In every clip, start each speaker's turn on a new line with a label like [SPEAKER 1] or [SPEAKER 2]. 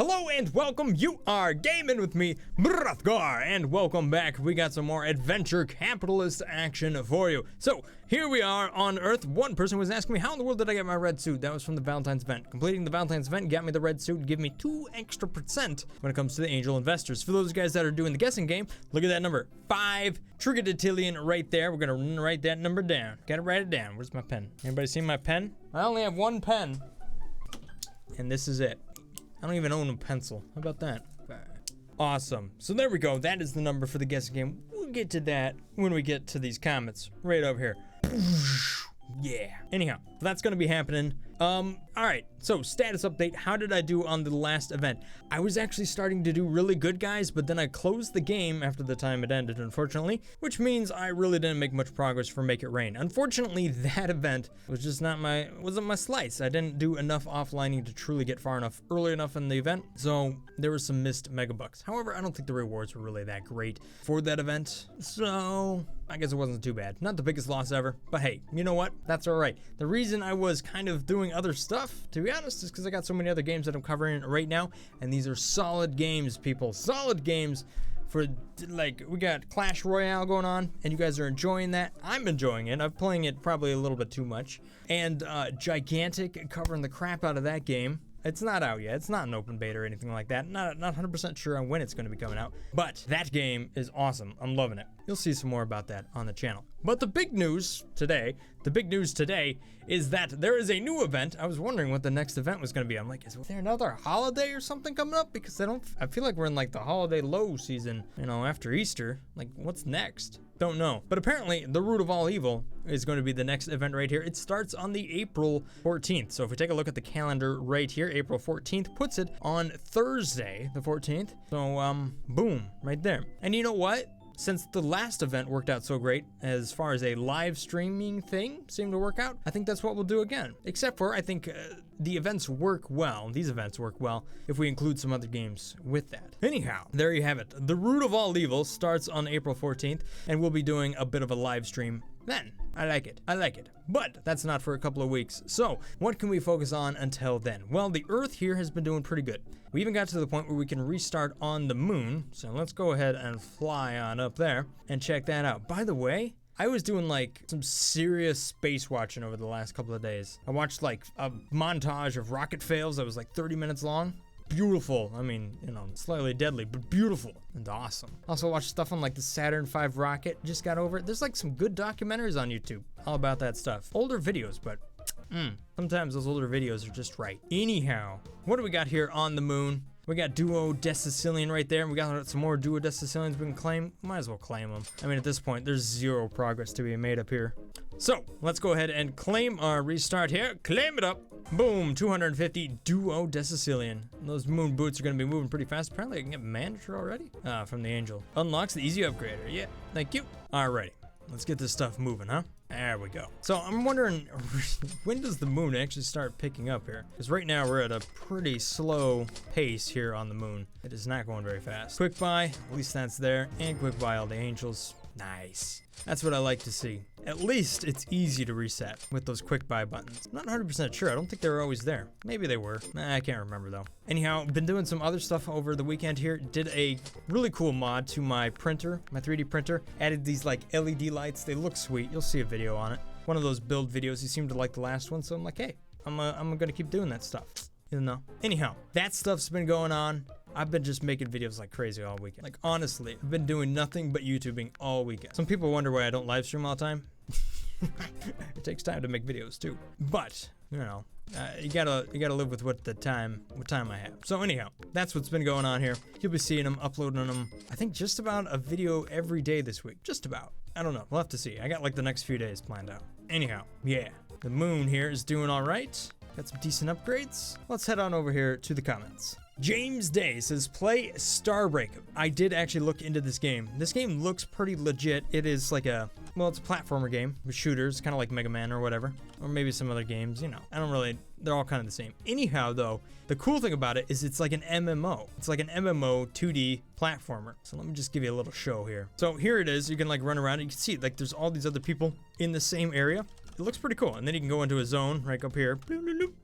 [SPEAKER 1] Hello and welcome. You are gaming with me, Mr-Brothgar, and welcome back. We got some more adventure capitalist action for you. So here we are on Earth. One person was asking me, how in the world did I get my red suit? That was from the Valentine's event. Completing the Valentine's event got me the red suit, give me 2 extra % when it comes to the angel investors. For those guys that are doing the guessing game, look at that number, 5 trigotillion right there. We're gonna write that number down. Gotta write it down. Where's my pen? Anybody see my pen? I only have 1 pen, and this is it. I don't even own a pencil. How about that? Awesome. So there we go. That is the number for the guessing game. We'll get to that when we get to these comments right over here. Yeah. Anyhow, that's gonna be happening. Alright, so status update. How did I do on the last event? I was actually starting to do really good, guys, but then I closed the game after the time it ended, unfortunately, which means I really didn't make much progress for Make It Rain. Unfortunately, that event was just wasn't my slice. I didn't do enough offlining to truly get far enough early enough in the event, so there were some missed megabucks. However, I don't think the rewards were really that great for that event, so I guess it wasn't too bad. Not the biggest loss ever, but hey, you know what? That's alright. The reason I was kind of doing other stuff, to be honest, is because I got so many other games that I'm covering right now, and these are solid games, people. Solid games for, like, we got Clash Royale going on, and you guys are enjoying that. I'm enjoying it. I'm playing it probably a little bit too much. And Gigantic, covering the crap out of that game. It's not out yet. It's not an open beta or anything like that. Not 100% sure on when it's going to be coming out, but that game is awesome. I'm loving it. You'll see some more about that on the channel. But the big news today is that there is a new event. I was wondering what the next event was going to be. I'm like, is there another holiday or something coming up? Because I feel like we're in like the holiday low season, you know, after Easter. Like, what's next? Don't know. But apparently, the root of all evil is going to be the next event right here. It starts on the April 14th. So if we take a look at the calendar right here, April 14th puts it on Thursday, the 14th. So, boom, right there. And you know what? Since the last event worked out so great, as far as a live streaming thing seemed to work out, I think that's what we'll do again. Except for, I think the events work well, these events work well, if we include some other games with that. Anyhow, there you have it. The root of all evil starts on April 14th, and we'll be doing a bit of a live stream then. I like it. I like it. But that's not for a couple of weeks. So what can we focus on until then? Well, the Earth here has been doing pretty good. We even got to the point where we can restart on the moon. So let's go ahead and fly on up there and check that out. By the way, I was doing like some serious space watching over the last couple of days. I watched like a montage of rocket fails that was like 30 minutes long. Beautiful. I mean, you know, slightly deadly, but beautiful and awesome. Also watched stuff on like the Saturn V rocket, just got over it. There's like some good documentaries on YouTube all about that stuff. Older videos, but sometimes those older videos are just right. Anyhow, what do we got here on the moon? We got Duodecicillion right there, and we got some more Duodecicillions we can claim. Might as well claim them. I mean, at this point, there's 0 progress to be made up here. So, let's go ahead and claim our restart here. Claim it up. Boom, 250 Duodecicillion. Those moon boots are going to be moving pretty fast. Apparently, I can get manager already from the angel. Unlocks the easy upgrader. Yeah, thank you. Alrighty, let's get this stuff moving, huh? There we go. So I'm wondering, when does the moon actually start picking up here? Because right now we're at a pretty slow pace here on the moon. It is not going very fast. Quick buy, at least that's there. And quick buy all the angels. Nice. That's what I like to see. At least it's easy to reset with those quick buy buttons. I'm not 100% sure. I don't think they were always there. Maybe they were. I can't remember though. Anyhow, been doing some other stuff over the weekend here. Did a really cool mod to my printer, my 3D printer. Added these like LED lights. They look sweet. You'll see a video on it. One of those build videos. You seemed to like the last one, so I'm like, hey, I'm gonna keep doing that stuff. You know. Anyhow, that stuff's been going on. I've been just making videos like crazy all weekend. Like, honestly, I've been doing nothing but YouTubing all weekend. Some people wonder why I don't live stream all the time. It takes time to make videos too. But, you know, you gotta live with what time I have. So anyhow, that's what's been going on here. You'll be seeing them, uploading them. I think just about a video every day this week. Just about. I don't know. We'll have to see. I got like the next few days planned out. Anyhow, yeah. The moon here is doing all right. Got some decent upgrades. Let's head on over here to the comments. James Day says, play Starbreak. I did actually look into this game. This game looks pretty legit. It is like it's a platformer game with shooters, kind of like Mega Man or whatever. Or maybe some other games, you know. They're all kind of the same. Anyhow, though, the cool thing about it is it's like an MMO. It's like an MMO 2D platformer. So let me just give you a little show here. So here it is. You can like run around and you can see like there's all these other people in the same area. it looks pretty cool. And then you can go into a zone right up here.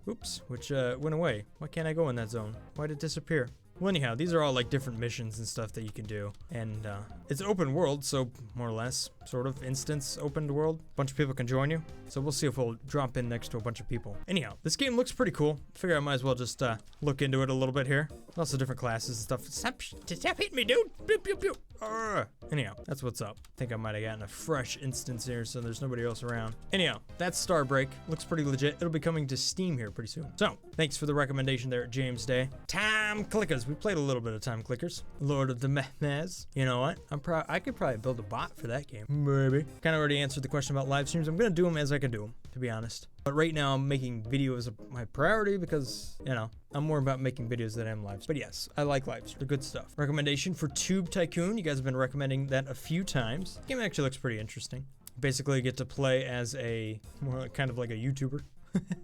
[SPEAKER 1] Oops, which went away. Why can't I go in that zone? Why did it disappear? Well, anyhow, these are all like different missions and stuff that you can do. And it's open world, so more or less, sort of instance open world. A bunch of people can join you. So we'll see if we'll drop in next to a bunch of people. Anyhow, this game looks pretty cool. Figure I might as well just look into it a little bit here. Lots of different classes and stuff. Stop hitting me, dude. Pew, pew, pew. Anyhow, that's what's up. I think I might have gotten a fresh instance here, so there's nobody else around. Anyhow, that's Starbreak. Looks pretty legit. It'll be coming to Steam here pretty soon. So, thanks for the recommendation there, James Day. Time Clickers. We played a little bit of Time Clickers. Lord of the Mehmez. You know what? I could probably build a bot for that game. Maybe. Kind of already answered the question about live streams. I'm going to do them as I can do them, to be honest. But right now, I'm making videos my priority because, you know, I'm more about making videos than I am lives. But yes, I like lives. They're good stuff. Recommendation for Tube Tycoon. You guys have been recommending that a few times. The game actually looks pretty interesting. Basically, you get to play as more kind of like a YouTuber.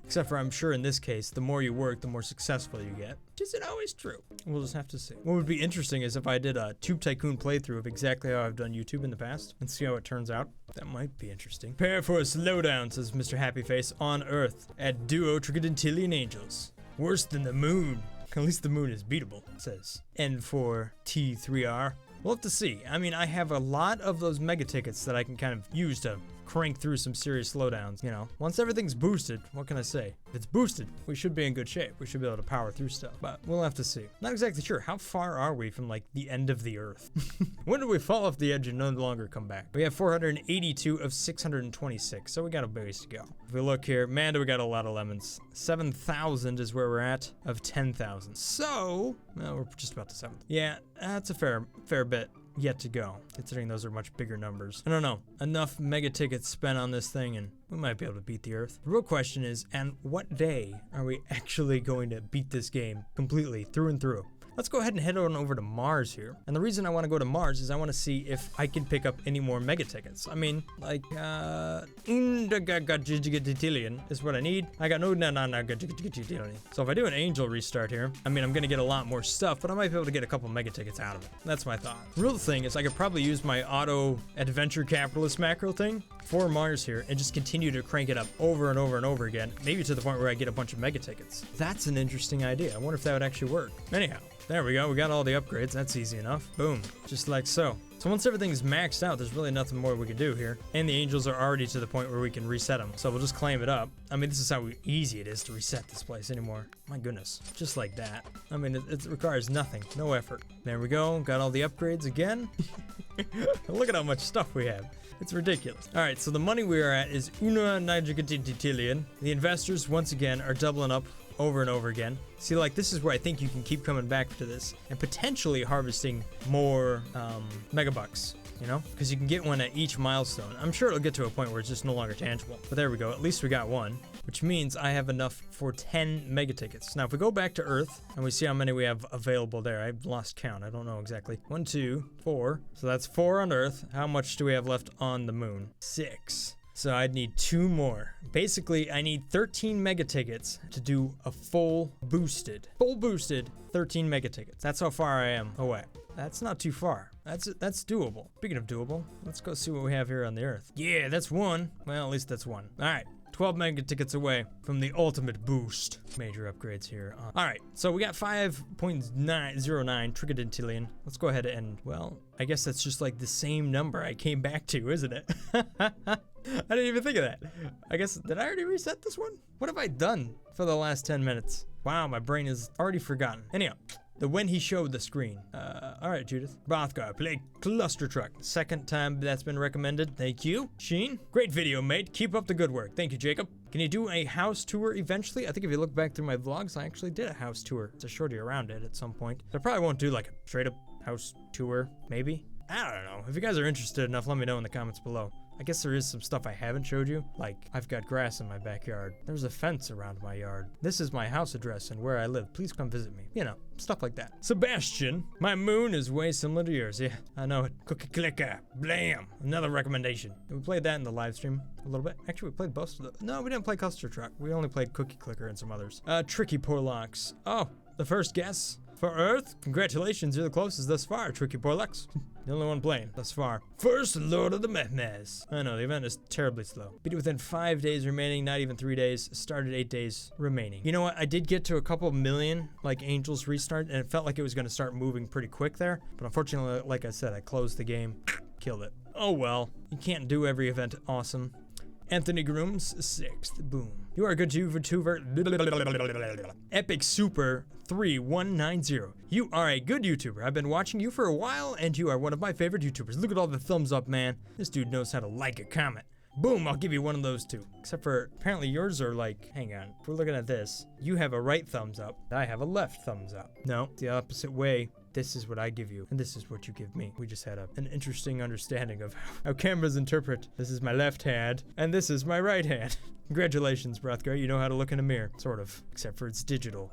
[SPEAKER 1] Except for I'm sure in this case, the more you work, the more successful you get. Which isn't always true. We'll just have to see. What would be interesting is if I did a Tube Tycoon playthrough of exactly how I've done YouTube in the past and see how it turns out. That might be interesting. Prepare for a slowdown, says Mr. Happyface, on Earth at Duo Trigodentillion Angels. Worse than the moon. At least the moon is beatable, says N4T3R. We'll have to see. I mean, I have a lot of those mega tickets that I can kind of use to crank through some serious slowdowns, you know. Once everything's boosted, what can I say? If it's boosted, we should be in good shape. We should be able to power through stuff, but we'll have to see. Not exactly sure. How far are we from like the end of the earth? When do we fall off the edge and no longer come back? We have 482 of 626, so we got a ways to go. If we look here, man, do we got a lot of lemons. 7,000 is where we're at of 10,000. So, well, we're just about to 7th. Yeah, that's a fair bit yet to go, considering those are much bigger numbers. I don't know, enough mega tickets spent on this thing and we might be able to beat the Earth. The real question is, and what day are we actually going to beat this game completely through and through? Let's go ahead and head on over to Mars here. And the reason I want to go to Mars is I want to see if I can pick up any more mega tickets. I mean, like, is what I need. I got no. So if I do an angel restart here, I mean, I'm going to get a lot more stuff, but I might be able to get a couple mega tickets out of it. That's my thought. The real thing is I could probably use my auto adventure capitalist macro thing for Mars here and just continue to crank it up over and over and over again, maybe to the point where I get a bunch of mega tickets. That's an interesting idea. I wonder if that would actually work. Anyhow. There we go, we got all the upgrades, that's easy enough. Boom, just like so. So once everything's maxed out, there's really nothing more we can do here. And the angels are already to the point where we can reset them. So we'll just claim it up. I mean, this is how easy it is to reset this place anymore. My goodness, just like that. I mean, it requires nothing, no effort. There we go, got all the upgrades again. Look at how much stuff we have. It's ridiculous. All right, so the money we are at is una nitrogatillion. The investors, once again, are doubling up over and over again. See, like, this is where I think you can keep coming back to this and potentially harvesting more megabucks, you know, because you can get one at each milestone. I'm sure it'll get to a point where it's just no longer tangible, but there we go. At least we got one, which means I have enough for 10 mega tickets. Now, if we go back to Earth and we see how many we have available there, I've lost count. I don't know exactly. 1, 2, 4. So that's 4 on Earth. How much do we have left on the moon? 6. So I'd need 2 more. Basically, I need 13 mega tickets to do a full boosted 13 mega tickets. That's how far I am away. That's not too far. That's doable. Speaking of doable, let's go see what we have here on the Earth. Yeah, that's 1. Well, at least that's 1. All right. 12 mega tickets away from the ultimate boost. Major upgrades here. All right, so we got 5.09 trigodentillion. Let's go ahead and, well, I guess that's just like the same number I came back to, isn't it? I didn't even think of that. I guess, did I already reset this one? What have I done for the last 10 minutes? Wow, my brain is already forgotten. Anyhow. The when he showed the screen. All right, Judith. Brothgar, play Cluster Truck. Second time that's been recommended. Thank you. Sheen, great video, mate. Keep up the good work. Thank you, Jacob. Can you do a house tour eventually? I think if you look back through my vlogs, I actually did a house tour. It's a shorty around it at some point. I probably won't do like a straight up house tour, maybe. I don't know. If you guys are interested enough, let me know in the comments below. I guess there is some stuff I haven't showed you, like I've got grass in my backyard. There's a fence around my yard. This is my house address and where I live. Please come visit me. You know, stuff like that. Sebastian, my moon is way similar to yours. Yeah, I know it. Cookie clicker, blam. Another recommendation. We played that in the live stream a little bit. Actually, we played most of the, no, we didn't play Cluster Truck. We only played Cookie Clicker and some others. Tricky Porlocks. Oh, the first guess. For Earth, congratulations, you're the closest thus far, Tricky Porlex. The only one playing thus far. First Lord of the Mehmes. I know, the event is terribly slow. Beat it within 5 days remaining, not even 3 days. Started 8 days remaining. You know what? I did get to a couple million, like, Angels restart, and it felt like it was going to start moving pretty quick there. But unfortunately, like I said, I closed the game. Killed it. Oh well. You can't do every event awesome. Anthony Grooms, 6th. Boom. You are good to for 2 Epic Super 3190. You are a good YouTuber. I've been watching you for a while, and you are one of my favorite YouTubers. Look at all the thumbs up, man. This dude knows how to like a comment. Boom, I'll give you one of those too. Except for, apparently yours are like, hang on. If we're looking at this, you have a right thumbs up. I have a left thumbs up. No, the opposite way. This is what I give you, and this is what you give me. We just had an interesting understanding of how cameras interpret. This is my left hand, and this is my right hand. Congratulations, Brothgar. You know how to look in a mirror. Sort of. Except for it's digital.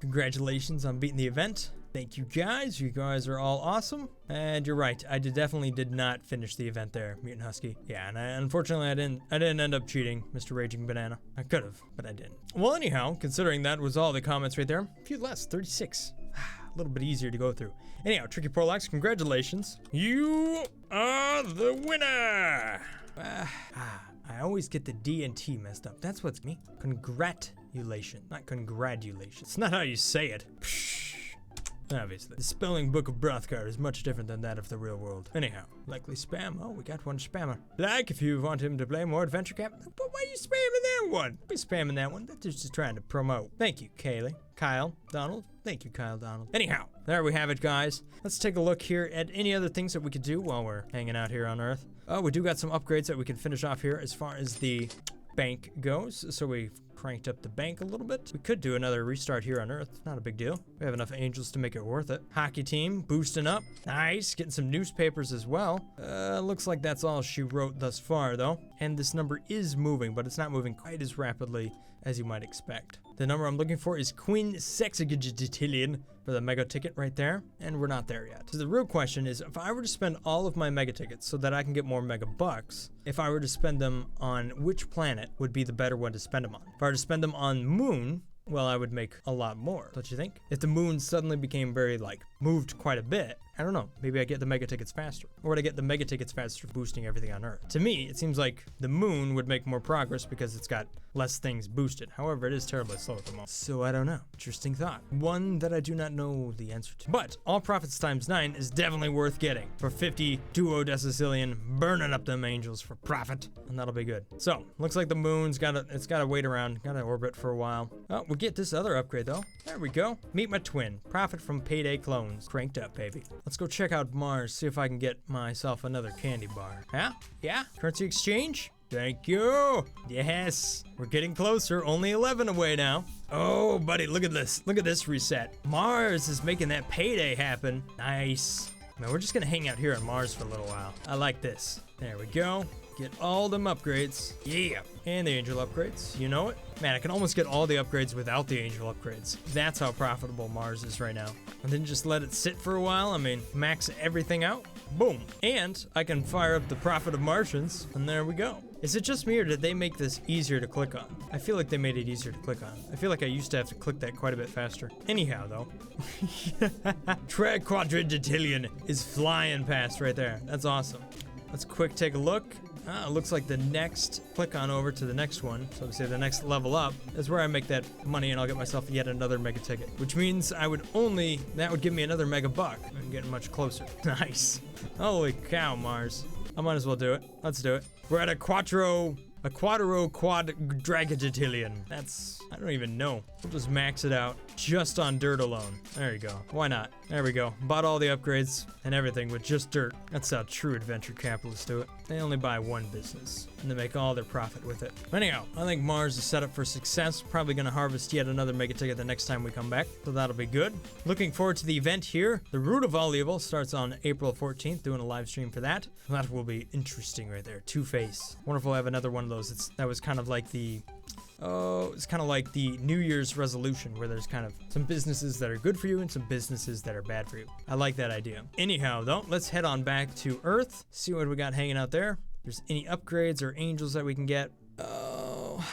[SPEAKER 1] Congratulations on beating the event. Thank you guys. You guys are all awesome. And you're right. I definitely did not finish the event there, Mutant Husky. Yeah, and unfortunately I didn't end up cheating, Mr. Raging Banana. I could have, but I didn't. Well, anyhow, considering that was all the comments right there, a few less, 36. A little bit easier to go through. Anyhow, Tricky Porlex, congratulations. You are the winner. I always get the D and T messed up. That's what's me. Congratulations, not congratulations. It's not how you say it. Obviously. The spelling book of Brothgar is much different than that of the real world. Anyhow, likely spam. Oh, we got one spammer. Like if you want him to play more Adventure Camp. But why are you spamming that one? Be spamming that one. That's just trying to promote. Thank you, Kaylee. Kyle, Donald. Thank you, Kyle, Donald. Anyhow, there we have it, guys. Let's take a look here at any other things that we could do while we're hanging out here on Earth. Oh, we do got some upgrades that we can finish off here as far as the bank goes. So we've cranked up the bank a little bit. We could do another restart here on Earth. Not a big deal. We have enough angels to make it worth it. Hockey team boosting up. Nice. Getting some newspapers as well. Looks like that's all she wrote thus far, though. And this number is moving, but it's not moving quite as rapidly as you might expect. The number I'm looking for is Queen Sexagitillion for the mega ticket right there, and we're not there yet. So the real question is, if I were to spend all of my mega tickets so that I can get more mega bucks, if I were to spend them on which planet would be the better one to spend them on? If I were to spend them on Moon, well, I would make a lot more, don't you think? If the Moon suddenly became very, like, moved quite a bit, I don't know, maybe I get the mega tickets faster. Or would I get the mega tickets faster boosting everything on Earth? To me, it seems like the Moon would make more progress because it's got less things boosted. However, it is terribly slow at the moment. So I don't know. Interesting thought. One that I do not know the answer to. But all profits times 9 is definitely worth getting. For 50 duodecillion, burning up them angels for profit. And that'll be good. So, looks like the Moon's gotta wait around, gotta orbit for a while. Oh, we'll get this other upgrade though. There we go. Meet my twin. Profit from payday clones. Cranked up, baby. Let's go check out Mars, see if I can get myself another candy bar. Huh? Yeah? Currency exchange? Thank you. Yes. We're getting closer. Only 11 away now. Oh, buddy, look at this. Look at this reset. Mars is making that payday happen. Nice. Man, we're just gonna hang out here on Mars for a little while. I like this. There we go. Get all them upgrades. Yeah. And the angel upgrades. You know it? Man, I can almost get all the upgrades without the angel upgrades. That's how profitable Mars is right now. And then just let it sit for a while. I mean, max everything out. Boom. And I can fire up the Prophet of Martians. And there we go. Is it just me, or did they make this easier to click on? I feel like they made it easier to click on. I feel like I used to have to click that quite a bit faster. Anyhow, though. Quadrigitillion is flying past right there. That's awesome. Let's quick take a look. It looks like the next, click on over to the next one, so to say the next level up, is where I make that money and I'll get myself yet another mega ticket. Which means that would give me another mega buck. I'm getting much closer. Nice. Holy cow, Mars. I might as well do it. Let's do it. We're at a quattro quadragitillion. That's, I don't even know. We'll just max it out just on dirt alone. There you go. Why not? There we go. Bought all the upgrades and everything with just dirt. That's how true adventure capitalists do it. They only buy one business and they make all their profit with it. Anyhow, I think Mars is set up for success. Probably gonna harvest yet another mega ticket the next time we come back, so that'll be good. Looking forward to the event here. The Root of All Evil starts on April 14th, doing a live stream for that. That will be interesting right there. Two-Face. Wonderful to have another one of those. That was kind of like the it's kind of like the New Year's resolution, where there's kind of some businesses that are good for you and some businesses that are bad for you. I like that idea. Anyhow, though, let's head on back to Earth, see what we got hanging out there. If there's any upgrades or angels that we can get. Oh,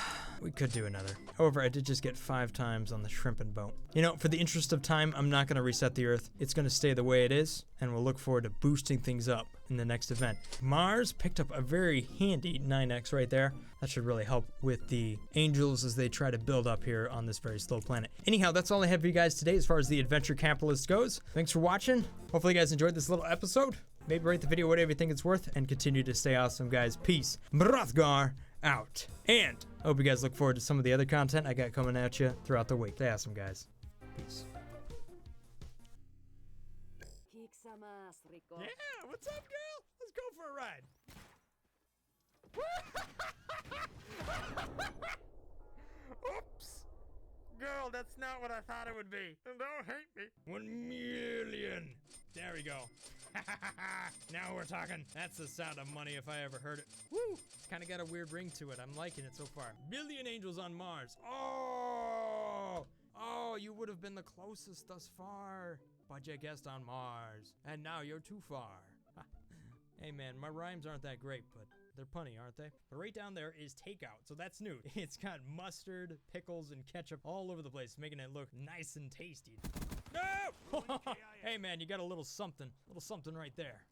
[SPEAKER 1] we could do another. However, I did just get 5 times on the shrimping boat. You know, for the interest of time, I'm not going to reset the Earth. It's going to stay the way it is, and we'll look forward to boosting things up in the next event. Mars picked up a very handy 9x right there. That should really help with the angels as they try to build up here on this very slow planet. Anyhow, that's all I have for you guys today as far as the Adventure Capitalist goes. Thanks for watching. Hopefully you guys enjoyed this little episode. Maybe rate the video whatever you think it's worth, and continue to stay awesome, guys. Peace. Brothgar out. And I hope you guys look forward to some of the other content I got coming at you throughout the week. Stay awesome, guys. Peace. Yeah, what's up, girl? Let's go for a ride. Oops. Girl, that's not what I thought it would be. Don't hate me. 1 million. There we go. Now we're talking. That's the sound of money if I ever heard it. Woo! It's kind of got a weird ring to it. I'm liking it so far. Billion angels on Mars. Oh! Oh, you would have been the closest thus far. But you guessed on Mars. And now you're too far. Hey man, my rhymes aren't that great, but they're punny, aren't they? But right down there is takeout, so that's new. It's got mustard, pickles, and ketchup all over the place, making it look nice and tasty. No! Hey man, you got a little something right there.